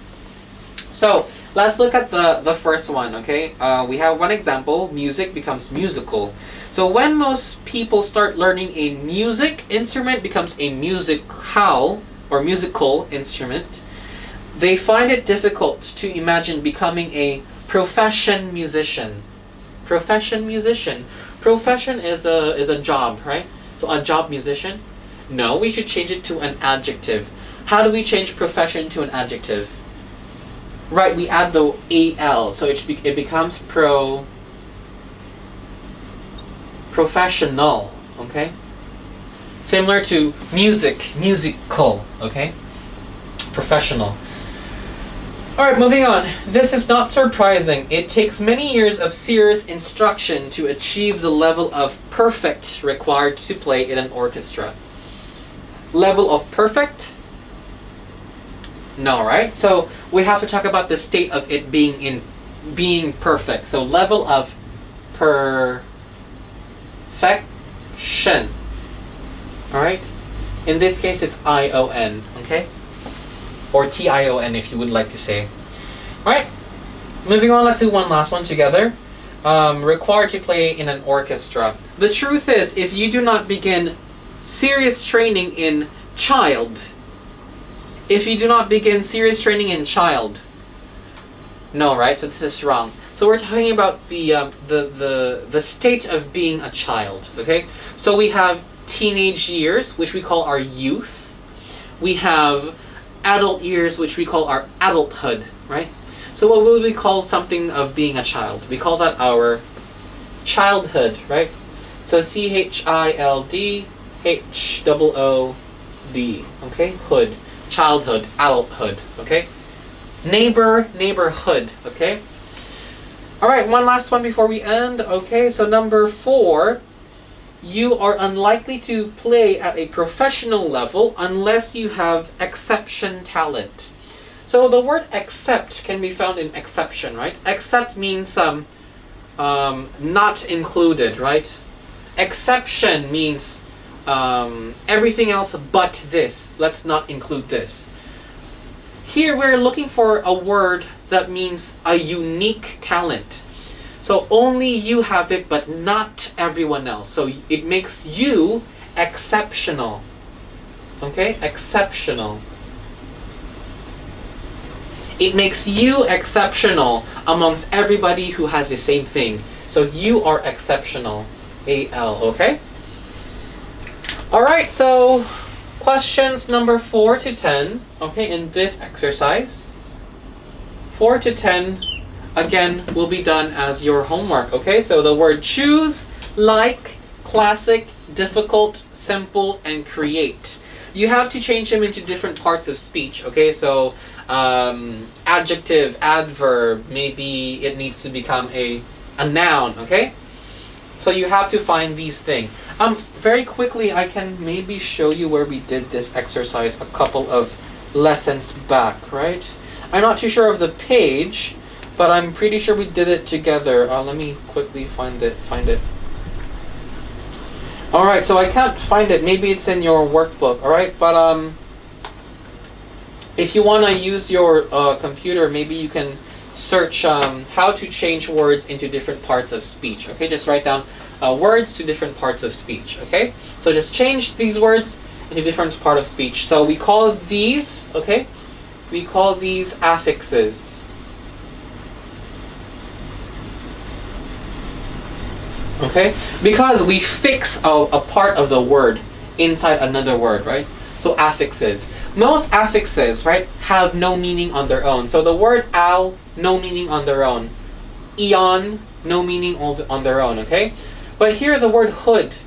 [SPEAKER 1] So let's look at the first one, okay? We have one example, music becomes musical. So when most people start learning a music instrument becomes a musical or musical instrument, they find it difficult to imagine becoming a profession musician. Profession musician. Profession is a job, right? So a job musician? No, we should change it to an adjective. How do we change profession to an adjective? Right, we add the AL, so it becomes professional, okay? Similar to musical, okay? Professional. Alright, moving on. This is not surprising. It takes many years of serious instruction to achieve the level of perfect required to play in an orchestra. Level of perfect? No, right? So we have to talk about the state of it being perfect. So level of perfection. All right? In this case, it's ION, okay? Or TION if you would like to say. All right? Moving on, let's do one last one together. Required to play in an orchestra. The truth is, if you do not begin serious training in child, no, right? So this is wrong. So we're talking about the state of being a child, okay? So we have teenage years, which we call our youth. We have adult years, which we call our adulthood, right? So what would we call something of being a child? We call that our childhood, right? So CHILDHOOD, okay? Hood. Childhood, adulthood, okay? Neighborhood, okay? All right, one last one before we end, okay? So number 4, you are unlikely to play at a professional level unless you have exception talent. So the word except can be found in exception, right? Except means not included, right? Exception means everything else but this. Let's not include this. Here we're looking for a word that means a unique talent. So only you have it, but not everyone else. So it makes you exceptional. Okay? Exceptional. It makes you exceptional amongst everybody who has the same thing. So you are exceptional. AL, okay? Alright, so questions number 4 to 10, okay, in this exercise. 4 to 10, again, will be done as your homework, okay? So the word choose, like, classic, difficult, simple, and create. You have to change them into different parts of speech, okay? So adjective, adverb, maybe it needs to become a noun, okay? So you have to find these things. Very quickly, I can maybe show you where we did this exercise a couple of lessons back, right? I'm not too sure of the page, but I'm pretty sure we did it together. Let me quickly find it. All right, so I can't find it. Maybe it's in your workbook, all right? But if you want to use your computer, maybe you can search how to change words into different parts of speech, okay? Just write down words to different parts of speech, okay? So just change these words into different part of speech. So we call these, okay? We call these affixes. Okay? Because we fix a part of the word inside another word, right? So affixes. Most affixes, right, have no meaning on their own. So the word owl, no meaning on their own. Eon, no meaning on their own, okay? But here the word hood,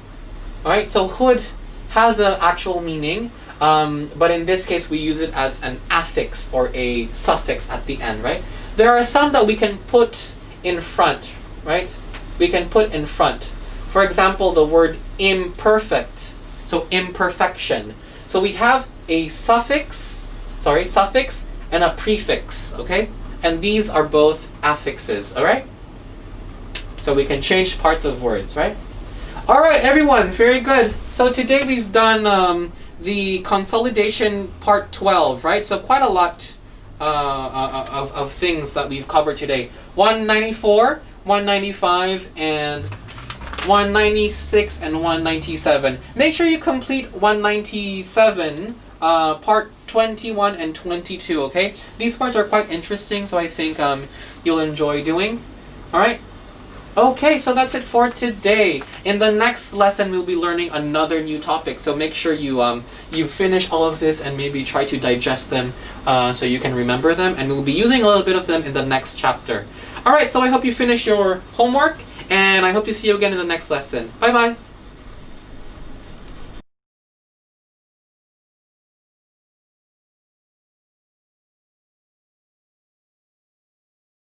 [SPEAKER 1] right? So hood has an actual meaning, but in this case we use it as an affix or a suffix at the end, right? There are some that we can put in front, right? We can put in front. For example, the word imperfect. So imperfection. So we have a suffix and a prefix, okay? And these are both affixes, all right? So we can change parts of words, right? All right, everyone, very good. So today we've done the consolidation part 12, right? So quite a lot of things that we've covered today. 194, 195, and 196 and 197. Make sure you complete 197, part 21 and 22, okay? These parts are quite interesting, so I think you'll enjoy doing. All right? Okay, so that's it for today. In the next lesson, we'll be learning another new topic, so make sure you finish all of this and maybe try to digest them so you can remember them, and we'll be using a little bit of them in the next chapter. All right, so I hope you finish your homework, and I hope to see you again in the next lesson. Bye-bye.